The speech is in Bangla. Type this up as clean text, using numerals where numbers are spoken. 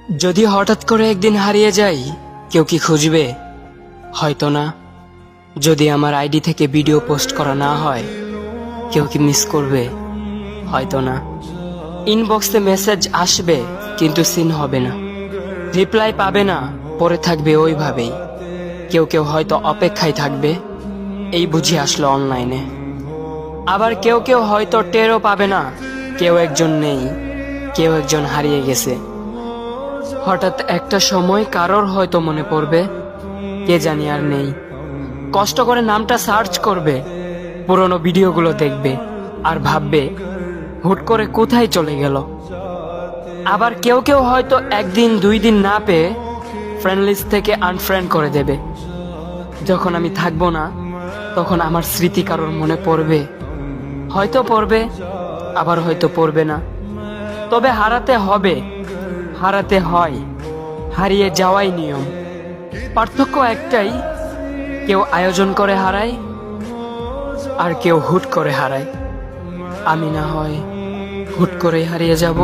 যদি হঠাৎ করে একদিন হারিয়ে যাই, কেউ কি খুঁজবে? হয়তো না। যদি আমার আইডি থেকে ভিডিও পোস্ট করা না হয়, কেউ কি মিস করবে? হয়তো না। ইনবক্সে মেসেজ আসবে কিন্তু সিন হবে না, রিপ্লাই পাবে না, পরে থাকবে ওইভাবেই। কেউ কেউ হয়তো অপেক্ষায় থাকবে, এই বুঝি আসলো অনলাইনে। আবার কেউ কেউ হয়তো টেরও পাবে না, কেউ একজন নেই, কেউ একজন হারিয়ে গেছে। হঠাৎ একটা সময় কারোর হয়তো মনে পড়বে, কে জানি আর নেই। কষ্ট করে নামটা সার্চ করবে, পুরনো ভিডিওগুলো দেখবে আর ভাববে হুট করে কোথায় চলে গেল। আবার কেউ কেউ হয়তো একদিন দুই দিন না পেয়ে ফ্রেন্ড লিস্ট থেকে আনফ্রেন্ড করে দেবে। যখন আমি থাকবো না, তখন আমার স্মৃতি কারোর মনে পড়বে, হয়তো পড়বে, আবার হয়তো পড়বে না। তবে হারাতে হবে, হারাতে হয়, হারিয়ে যাওয়াই নিয়ম। পার্থক্য একটাই, কেউ আয়োজন করে হারায় আর কেউ হুট করে হারায়। আমি না হয় হুট করে হারিয়ে যাব।